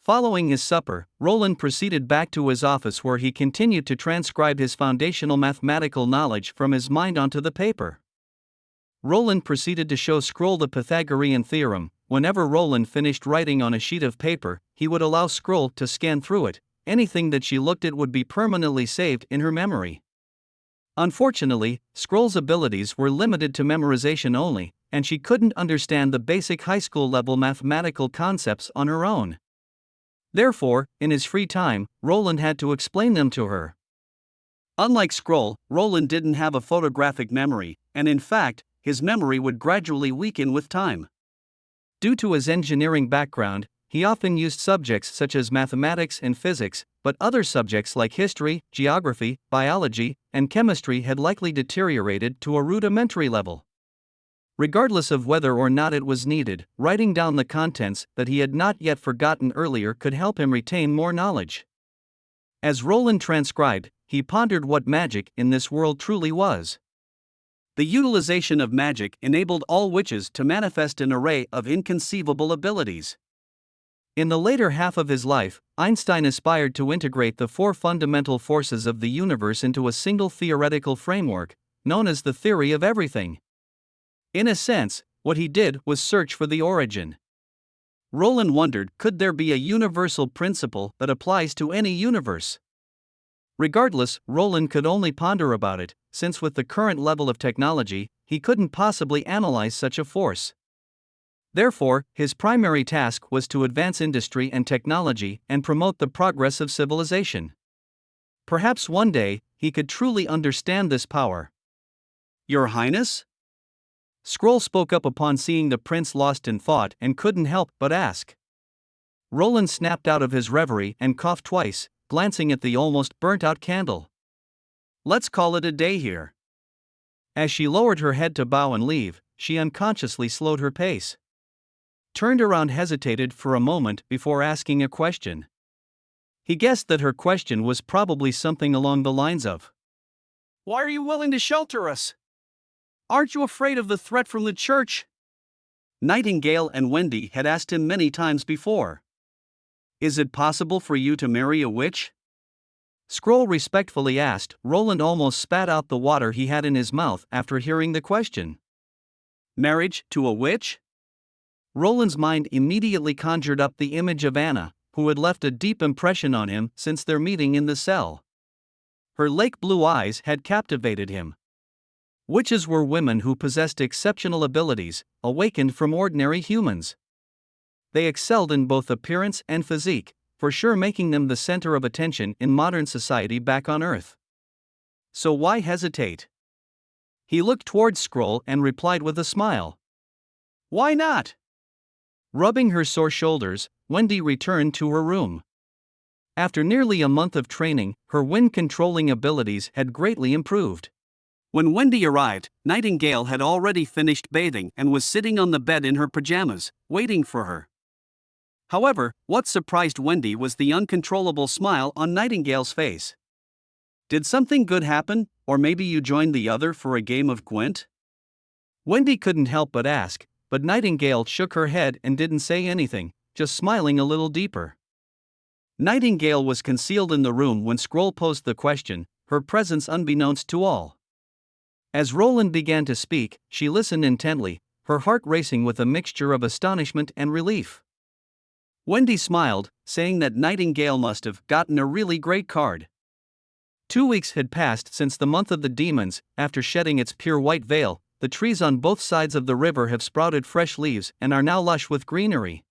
Following his supper, Roland proceeded back to his office where he continued to transcribe his foundational mathematical knowledge from his mind onto the paper. Roland proceeded to show Scroll the Pythagorean theorem. Whenever Roland finished writing on a sheet of paper, he would allow Scroll to scan through it. Anything that she looked at would be permanently saved in her memory. Unfortunately, Scroll's abilities were limited to memorization only, and she couldn't understand the basic high school level mathematical concepts on her own. Therefore, in his free time, Roland had to explain them to her. Unlike Scroll, Roland didn't have a photographic memory, and in fact, his memory would gradually weaken with time. Due to his engineering background, he often used subjects such as mathematics and physics, but other subjects like history, geography, biology, and chemistry had likely deteriorated to a rudimentary level. Regardless of whether or not it was needed, writing down the contents that he had not yet forgotten earlier could help him retain more knowledge. As Roland transcribed, he pondered what magic in this world truly was. The utilization of magic enabled all witches to manifest an array of inconceivable abilities. In the later half of his life, Einstein aspired to integrate the four fundamental forces of the universe into a single theoretical framework, known as the theory of everything. In a sense, what he did was search for the origin. Roland wondered, could there be a universal principle that applies to any universe? Regardless, Roland could only ponder about it, since with the current level of technology, he couldn't possibly analyze such a force. Therefore, his primary task was to advance industry and technology and promote the progress of civilization. Perhaps one day, he could truly understand this power. "Your Highness?" Scroll spoke up upon seeing the prince lost in thought and couldn't help but ask. Roland snapped out of his reverie and coughed twice, glancing at the almost burnt-out candle. "Let's call it a day here." As she lowered her head to bow and leave, she unconsciously slowed her pace. Turned around, hesitated for a moment before asking a question. He guessed that her question was probably something along the lines of, "Why are you willing to shelter us? Aren't you afraid of the threat from the church?" Nightingale and Wendy had asked him many times before. "Is it possible for you to marry a witch?" Scroll respectfully asked. Roland almost spat out the water he had in his mouth after hearing the question. Marriage to a witch? Roland's mind immediately conjured up the image of Anna, who had left a deep impression on him since their meeting in the cell. Her lake blue eyes had captivated him. Witches were women who possessed exceptional abilities, awakened from ordinary humans. They excelled in both appearance and physique, for sure making them the center of attention in modern society back on Earth. So why hesitate? He looked towards Scroll and replied with a smile. "Why not?" Rubbing her sore shoulders, Wendy returned to her room. After nearly a month of training, her wind-controlling abilities had greatly improved. When Wendy arrived, Nightingale had already finished bathing and was sitting on the bed in her pajamas, waiting for her. However, what surprised Wendy was the uncontrollable smile on Nightingale's face. "Did something good happen, or maybe you joined the other for a game of Gwent?" Wendy couldn't help but ask, but Nightingale shook her head and didn't say anything, just smiling a little deeper. Nightingale was concealed in the room when Scroll posed the question, her presence unbeknownst to all. As Roland began to speak, she listened intently, her heart racing with a mixture of astonishment and relief. Wendy smiled, saying that Nightingale must have gotten a really great card. 2 weeks had passed since the month of the demons. After shedding its pure white veil, the trees on both sides of the river have sprouted fresh leaves and are now lush with greenery.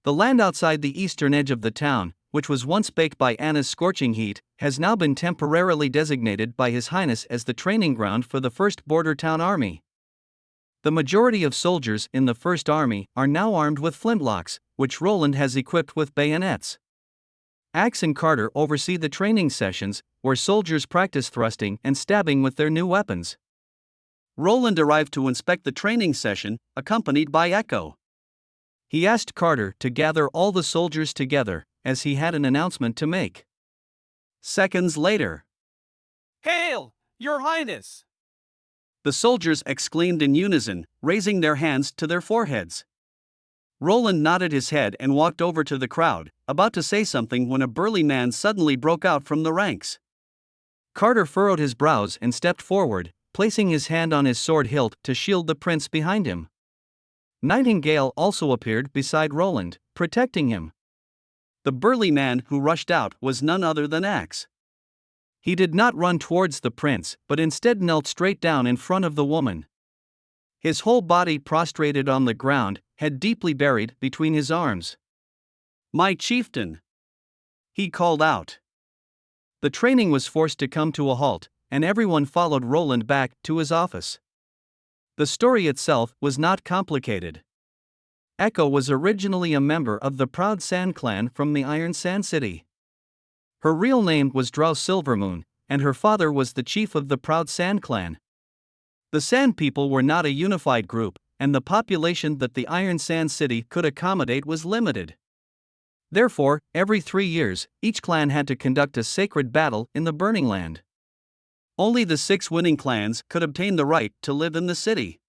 The land outside the eastern edge of the town, which was once baked by Anna's scorching heat, has now been temporarily designated by His Highness as the training ground for the 1st Border Town Army. The majority of soldiers in the 1st Army are now armed with flintlocks, which Roland has equipped with bayonets. Axe and Carter oversee the training sessions, where soldiers practice thrusting and stabbing with their new weapons. Roland arrived to inspect the training session, accompanied by Echo. He asked Carter to gather all the soldiers together, as he had an announcement to make. Seconds later, "Hail, Your Highness!" the soldiers exclaimed in unison, raising their hands to their foreheads. Roland nodded his head and walked over to the crowd, about to say something when a burly man suddenly broke out from the ranks. Carter furrowed his brows and stepped forward, placing his hand on his sword hilt to shield the prince behind him. Nightingale also appeared beside Roland, protecting him. The burly man who rushed out was none other than Axe. He did not run towards the prince, but instead knelt straight down in front of the woman. His whole body prostrated on the ground, head deeply buried between his arms. "My chieftain!" he called out. The training was forced to come to a halt, and everyone followed Roland back to his office. The story itself was not complicated. Echo was originally a member of the Proud Sand clan from the Iron Sand City. Her real name was Drow Silvermoon, and her father was the chief of the Proud Sand clan. The Sand People were not a unified group, and the population that the Iron Sand City could accommodate was limited. Therefore, every 3 years, each clan had to conduct a sacred battle in the Burning Land. Only the 6 winning clans could obtain the right to live in the city.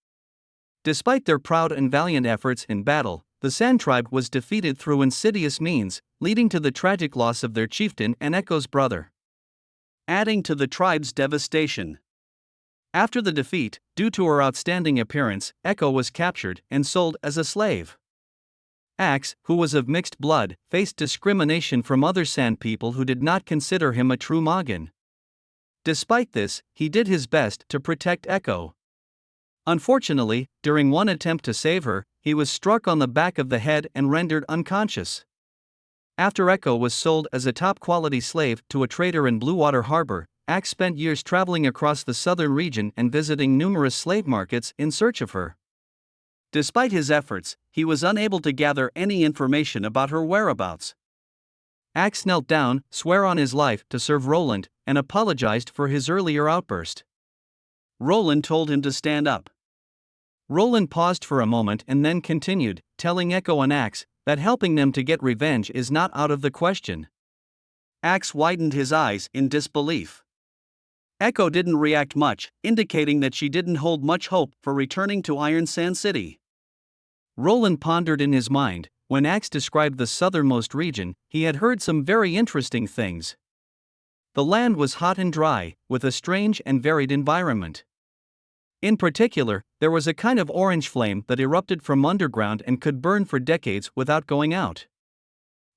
Despite their proud and valiant efforts in battle, the Sand Tribe was defeated through insidious means, leading to the tragic loss of their chieftain and Echo's brother. Adding to the tribe's devastation. After the defeat, due to her outstanding appearance, Echo was captured and sold as a slave. Axe, who was of mixed blood, faced discrimination from other Sand People who did not consider him a true Moggan. Despite this, he did his best to protect Echo. Unfortunately, during one attempt to save her, he was struck on the back of the head and rendered unconscious. After Echo was sold as a top-quality slave to a trader in Bluewater Harbor, Axe spent years traveling across the southern region and visiting numerous slave markets in search of her. Despite his efforts, he was unable to gather any information about her whereabouts. Axe knelt down, swore on his life to serve Roland, and apologized for his earlier outburst. Roland told him to stand up. Roland paused for a moment and then continued, telling Echo and Axe that helping them to get revenge is not out of the question. Axe widened his eyes in disbelief. Echo didn't react much, indicating that she didn't hold much hope for returning to Iron Sand City. Roland pondered in his mind. When Axe described the southernmost region, he had heard some very interesting things. The land was hot and dry, with a strange and varied environment. In particular, there was a kind of orange flame that erupted from underground and could burn for decades without going out.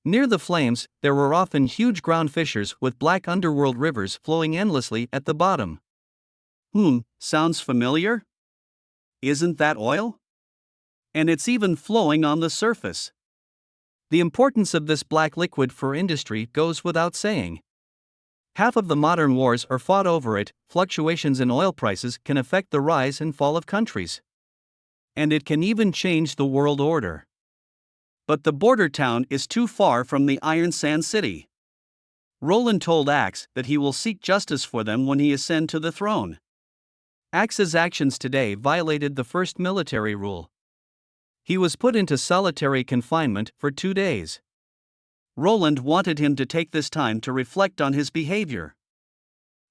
Near the flames, there were often huge ground fissures with black underworld rivers flowing endlessly at the bottom. Sounds familiar? Isn't that oil? And it's even flowing on the surface. The importance of this black liquid for industry goes without saying. Half of the modern wars are fought over it. Fluctuations in oil prices can affect the rise and fall of countries. And it can even change the world order. But the border town is too far from the Iron Sand City. Roland told Axe that he will seek justice for them when he ascends to the throne. Axe's actions today violated the first military rule. He was put into solitary confinement for 2 days. Roland wanted him to take this time to reflect on his behavior.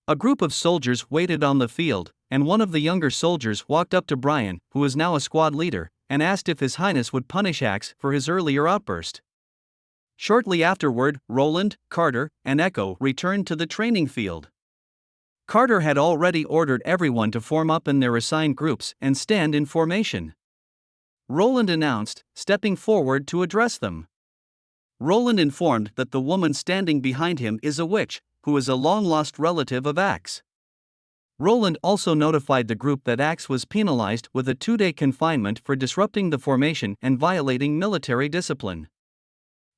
A group of soldiers waited on the field, and one of the younger soldiers walked up to Brian, who was now a squad leader, and asked if His Highness would punish Axe for his earlier outburst. Shortly afterward, Roland, Carter, and Echo returned to the training field. Carter had already ordered everyone to form up in their assigned groups and stand in formation. Roland announced, stepping forward to address them. Roland informed that the woman standing behind him is a witch, who is a long-lost relative of Axe. Roland also notified the group that Axe was penalized with a 2-day confinement for disrupting the formation and violating military discipline.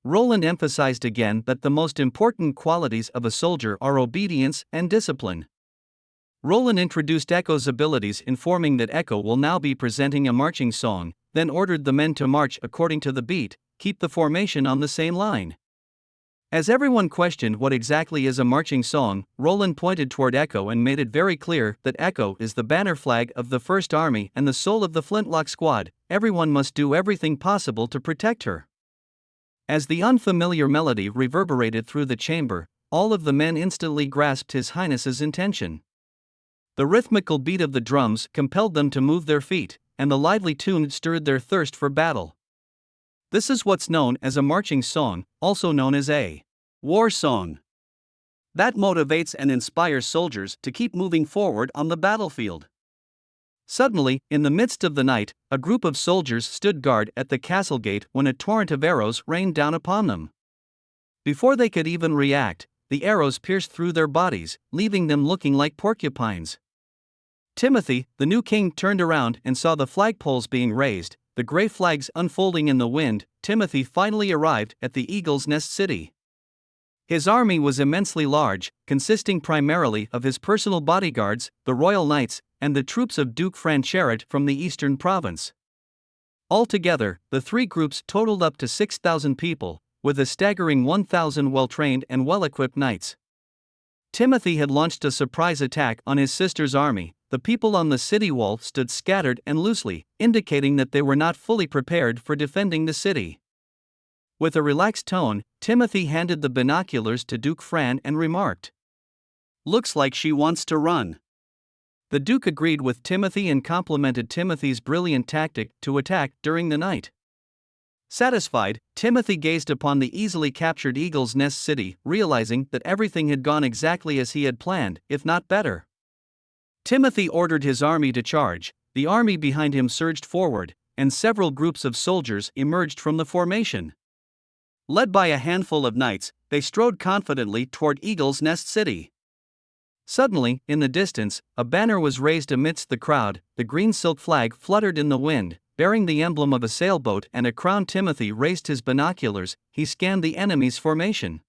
Roland emphasized again that the most important qualities of a soldier are obedience and discipline. Roland introduced Echo's abilities, informing that Echo will now be presenting a marching song, then ordered the men to march according to the beat, keep the formation on the same line. As everyone questioned what exactly is a marching song, Roland pointed toward Echo and made it very clear that Echo is the banner flag of the First Army and the soul of the Flintlock Squad. Everyone must do everything possible to protect her. As the unfamiliar melody reverberated through the chamber, all of the men instantly grasped His Highness's intention. The rhythmical beat of the drums compelled them to move their feet, and the lively tune stirred their thirst for battle. This is what's known as a marching song, also known as a war song, that motivates and inspires soldiers to keep moving forward on the battlefield. Suddenly, in the midst of the night, a group of soldiers stood guard at the castle gate when a torrent of arrows rained down upon them. Before they could even react, the arrows pierced through their bodies, leaving them looking like porcupines. Timothy, the new king, turned around and saw the flagpoles being raised, the gray flags unfolding in the wind. Timothy finally arrived at the Eagle's Nest city. His army was immensely large, consisting primarily of his personal bodyguards, the royal knights, and the troops of Duke Francherat from the eastern province. Altogether, the three groups totaled up to 6,000 people, with a staggering 1,000 well-trained and well-equipped knights. Timothy had launched a surprise attack on his sister's army. The people on the city wall stood scattered and loosely, indicating that they were not fully prepared for defending the city. With a relaxed tone, Timothy handed the binoculars to Duke Fran and remarked, "Looks like she wants to run." The Duke agreed with Timothy and complimented Timothy's brilliant tactic to attack during the night. Satisfied, Timothy gazed upon the easily captured Eagle's Nest city, realizing that everything had gone exactly as he had planned, if not better. Timothy ordered his army to charge. The army behind him surged forward, and several groups of soldiers emerged from the formation. Led by a handful of knights, they strode confidently toward Eagle's Nest city. Suddenly, in the distance, a banner was raised amidst the crowd. The green silk flag fluttered in the wind, bearing the emblem of a sailboat and a crown. Timothy raised his binoculars. He scanned the enemy's formation.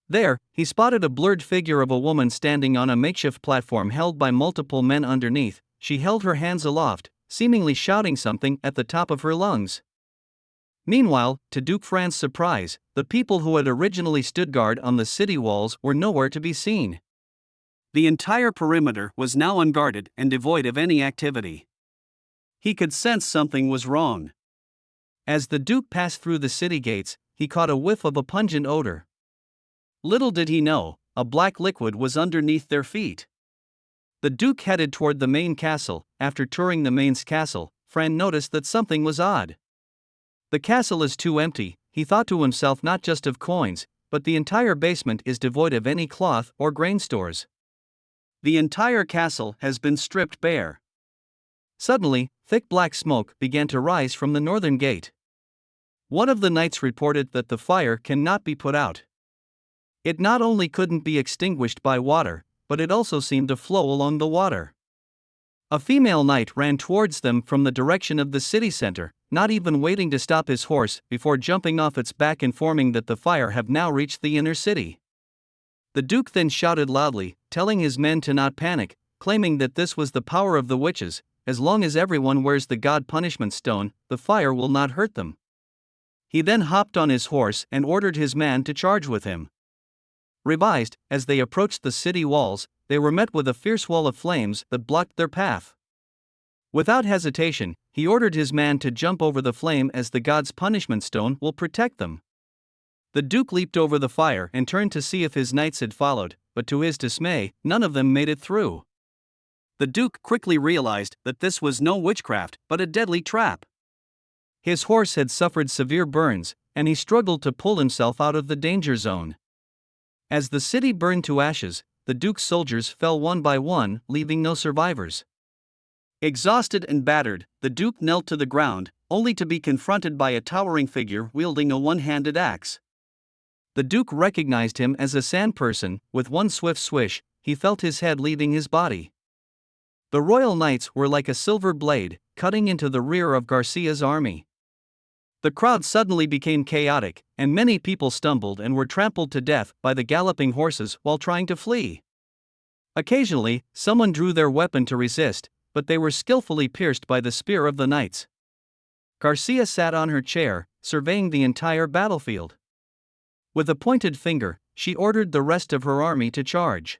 There, he spotted a blurred figure of a woman standing on a makeshift platform held by multiple men underneath. She held her hands aloft, seemingly shouting something at the top of her lungs. Meanwhile, to Duke Fran's surprise, the people who had originally stood guard on the city walls were nowhere to be seen. The entire perimeter was now unguarded and devoid of any activity. He could sense something was wrong. As the Duke passed through the city gates, he caught a whiff of a pungent odor. Little did he know, a black liquid was underneath their feet. The Duke headed toward the main castle. After touring the main castle, Fran noticed that something was odd. The castle is too empty, he thought to himself, not just of coins, but the entire basement is devoid of any cloth or grain stores. The entire castle has been stripped bare. Suddenly, thick black smoke began to rise from the northern gate. One of the knights reported that the fire cannot be put out. It not only couldn't be extinguished by water, but it also seemed to flow along the water. A female knight ran towards them from the direction of the city center, not even waiting to stop his horse before jumping off its back, informing that the fire have now reached the inner city. The Duke then shouted loudly, telling his men to not panic, claiming that this was the power of the witches. As long as everyone wears the god punishment stone, the fire will not hurt them. He then hopped on his horse and ordered his man to charge with him. Revised, as they approached the city walls, they were met with a fierce wall of flames that blocked their path. Without hesitation, he ordered his man to jump over the flame, as the god's punishment stone will protect them. The Duke leaped over the fire and turned to see if his knights had followed, but to his dismay, none of them made it through. The Duke quickly realized that this was no witchcraft but a deadly trap. His horse had suffered severe burns, and he struggled to pull himself out of the danger zone. As the city burned to ashes, the Duke's soldiers fell one by one, leaving no survivors. Exhausted and battered, the Duke knelt to the ground, only to be confronted by a towering figure wielding a one-handed axe. The Duke recognized him as a sand person. With one swift swish, he felt his head leaving his body. The royal knights were like a silver blade, cutting into the rear of Garcia's army. The crowd suddenly became chaotic, and many people stumbled and were trampled to death by the galloping horses while trying to flee. Occasionally, someone drew their weapon to resist, but they were skillfully pierced by the spear of the knights. Garcia sat on her chair, surveying the entire battlefield. With a pointed finger, she ordered the rest of her army to charge.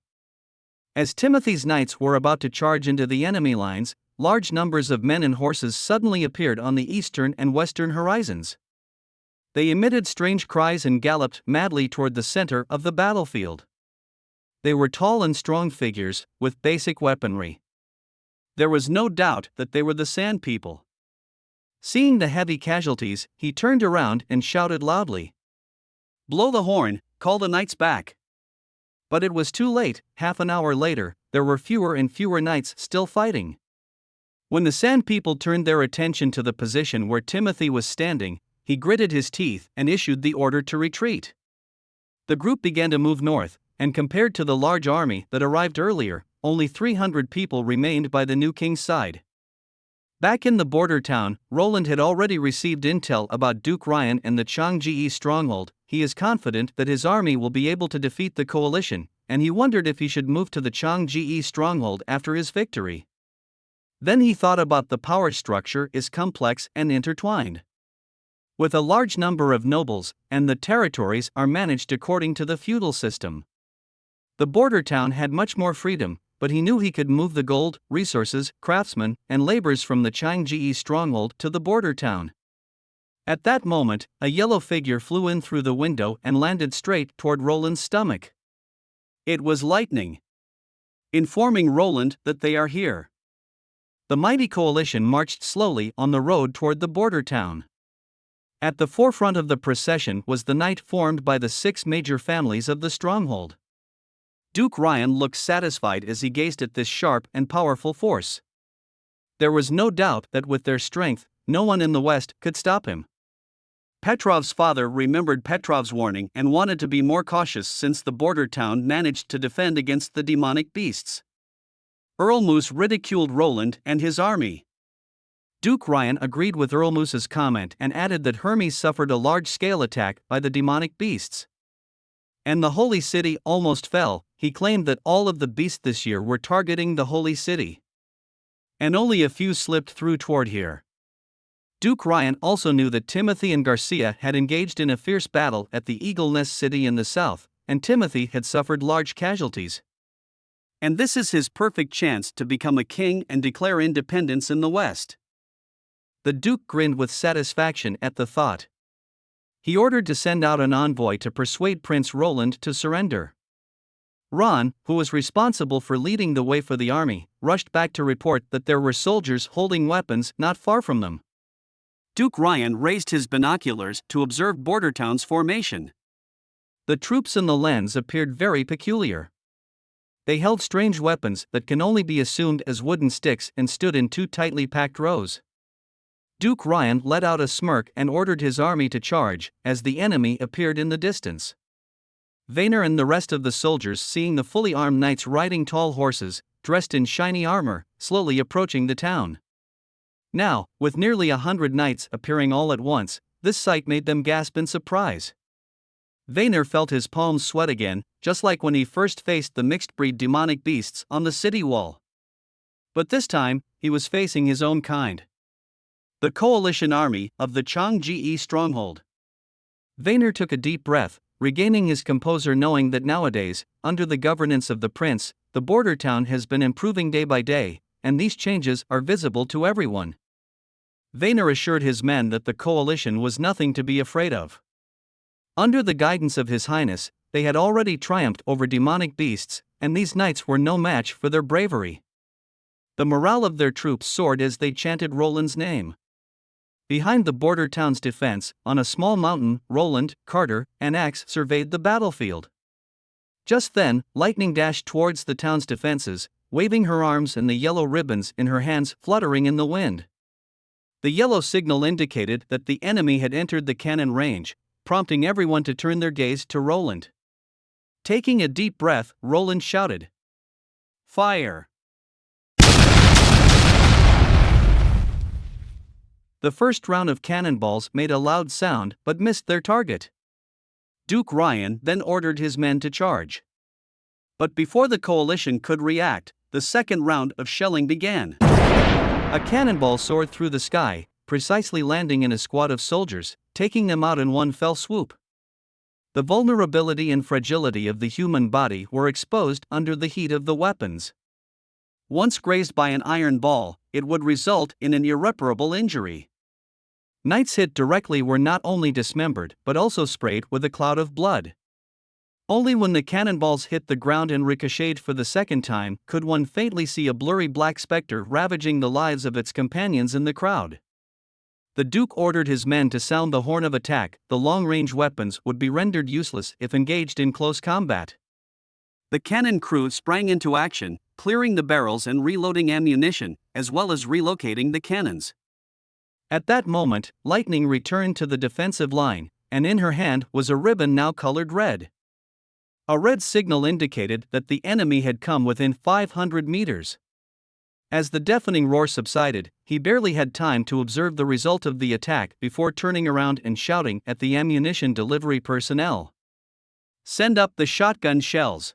As Timothy's knights were about to charge into the enemy lines, large numbers of men and horses suddenly appeared on the eastern and western horizons. They emitted strange cries and galloped madly toward the center of the battlefield. They were tall and strong figures, with basic weaponry. There was no doubt that they were the Sand People. Seeing the heavy casualties, he turned around and shouted loudly, "Blow the horn, call the knights back." But it was too late. Half an hour later, there were fewer and fewer knights still fighting. When the Sand People turned their attention to the position where Timothy was standing, he gritted his teeth and issued the order to retreat. The group began to move north, and compared to the large army that arrived earlier, only 300 people remained by the new king's side. Back in the border town, Roland had already received intel about Duke Ryan and the Changji stronghold. He is confident that his army will be able to defeat the coalition, and he wondered if he should move to the Changji stronghold after his victory. Then he thought about the power structure is complex and intertwined, with a large number of nobles, and the territories are managed according to the feudal system. The border town had much more freedom, but he knew he could move the gold, resources, craftsmen, and laborers from the Changji stronghold to the border town. At that moment, a yellow figure flew in through the window and landed straight toward Roland's stomach. It was lightning, informing Roland that they are here. The mighty coalition marched slowly on the road toward the border town. At the forefront of the procession was the knight formed by the 6 major families of the stronghold. Duke Ryan looked satisfied as he gazed at this sharp and powerful force. There was no doubt that with their strength, no one in the West could stop him. Petrov's father remembered Petrov's warning and wanted to be more cautious since the border town managed to defend against the demonic beasts. Earl Moose ridiculed Roland and his army. Duke Ryan agreed with Earl Moose's comment and added that Hermes suffered a large-scale attack by the demonic beasts. And the holy city almost fell. He claimed that all of the beasts this year were targeting the holy city, and only a few slipped through toward here. Duke Ryan also knew that Timothy and Garcia had engaged in a fierce battle at the Eagle Nest City in the south, and Timothy had suffered large casualties. And this is his perfect chance to become a king and declare independence in the West. The Duke grinned with satisfaction at the thought. He ordered to send out an envoy to persuade Prince Roland to surrender. Ron, who was responsible for leading the way for the army, rushed back to report that there were soldiers holding weapons not far from them. Duke Ryan raised his binoculars to observe border town's formation. The troops in the lens appeared very peculiar. They held strange weapons that can only be assumed as wooden sticks and stood in 2 tightly packed rows. Duke Ryan let out a smirk and ordered his army to charge, as the enemy appeared in the distance. Vainer and the rest of the soldiers, seeing the fully armed knights riding tall horses, dressed in shiny armor, slowly approaching the town. Now, with nearly 100 knights appearing all at once, this sight made them gasp in surprise. Vainer felt his palms sweat again, just like when he first faced the mixed-breed demonic beasts on the city wall. But this time, he was facing his own kind. The coalition army of the Changji stronghold. Vainer took a deep breath, regaining his composure, knowing that nowadays, under the governance of the prince, the border town has been improving day by day, and these changes are visible to everyone. Vainer assured his men that the coalition was nothing to be afraid of. Under the guidance of His Highness, they had already triumphed over demonic beasts, and these knights were no match for their bravery. The morale of their troops soared as they chanted Roland's name. Behind the border town's defense, on a small mountain, Roland, Carter, and Axe surveyed the battlefield. Just then, Lightning dashed towards the town's defenses, waving her arms and the yellow ribbons in her hands fluttering in the wind. The yellow signal indicated that the enemy had entered the cannon range, prompting everyone to turn their gaze to Roland. Taking a deep breath, Roland shouted, "Fire!" The first round of cannonballs made a loud sound but missed their target. Duke Ryan then ordered his men to charge. But before the coalition could react, the second round of shelling began. A cannonball soared through the sky, precisely landing in a squad of soldiers, taking them out in one fell swoop. The vulnerability and fragility of the human body were exposed under the heat of the weapons. Once grazed by an iron ball, it would result in an irreparable injury. Knights hit directly were not only dismembered but also sprayed with a cloud of blood. Only when the cannonballs hit the ground and ricocheted for the second time could one faintly see a blurry black specter ravaging the lives of its companions in the crowd. The Duke ordered his men to sound the horn of attack. The long-range weapons would be rendered useless if engaged in close combat. The cannon crew sprang into action, clearing the barrels and reloading ammunition, as well as relocating the cannons. At that moment, Lightning returned to the defensive line, and in her hand was a ribbon now colored red. A red signal indicated that the enemy had come within 500 meters. As the deafening roar subsided, he barely had time to observe the result of the attack before turning around and shouting at the ammunition delivery personnel. "Send up the shotgun shells."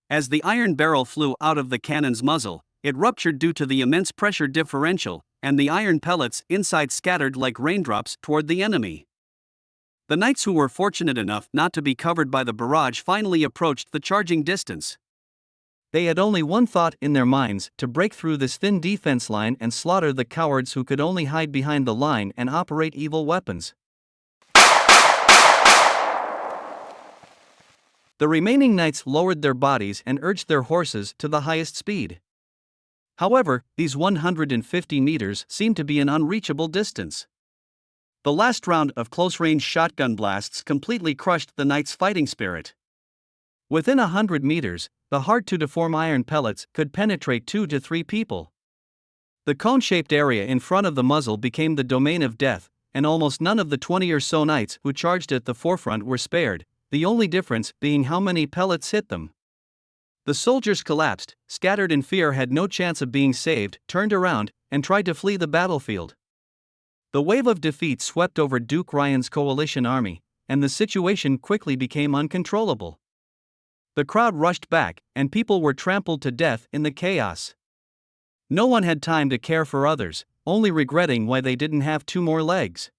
As the iron barrel flew out of the cannon's muzzle, it ruptured due to the immense pressure differential, and the iron pellets inside scattered like raindrops toward the enemy. The knights who were fortunate enough not to be covered by the barrage finally approached the charging distance. They had only one thought in their minds: to break through this thin defense line and slaughter the cowards who could only hide behind the line and operate evil weapons. The remaining knights lowered their bodies and urged their horses to the highest speed. However, these 150 meters seemed to be an unreachable distance. The last round of close-range shotgun blasts completely crushed the knights' fighting spirit. Within 100 meters, the hard-to-deform iron pellets could penetrate 2 to 3 people. The cone-shaped area in front of the muzzle became the domain of death, and almost none of the 20 or so knights who charged at the forefront were spared, the only difference being how many pellets hit them. The soldiers collapsed, scattered in fear, had no chance of being saved, turned around, and tried to flee the battlefield. The wave of defeat swept over Duke Ryan's coalition army, and the situation quickly became uncontrollable. The crowd rushed back, and people were trampled to death in the chaos. No one had time to care for others, only regretting why they didn't have 2 more legs.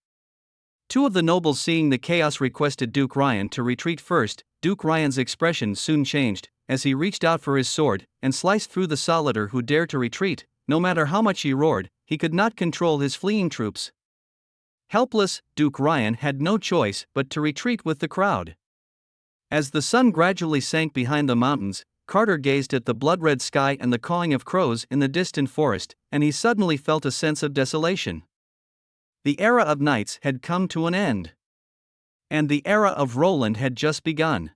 2 of the nobles, seeing the chaos, requested Duke Ryan to retreat first. Duke Ryan's expression soon changed, as he reached out for his sword and sliced through the soldier who dared to retreat. No matter how much he roared, he could not control his fleeing troops. Helpless, Duke Ryan had no choice but to retreat with the crowd. As the sun gradually sank behind the mountains, Carter gazed at the blood-red sky and the cawing of crows in the distant forest, and he suddenly felt a sense of desolation. The era of knights had come to an end. And the era of Roland had just begun.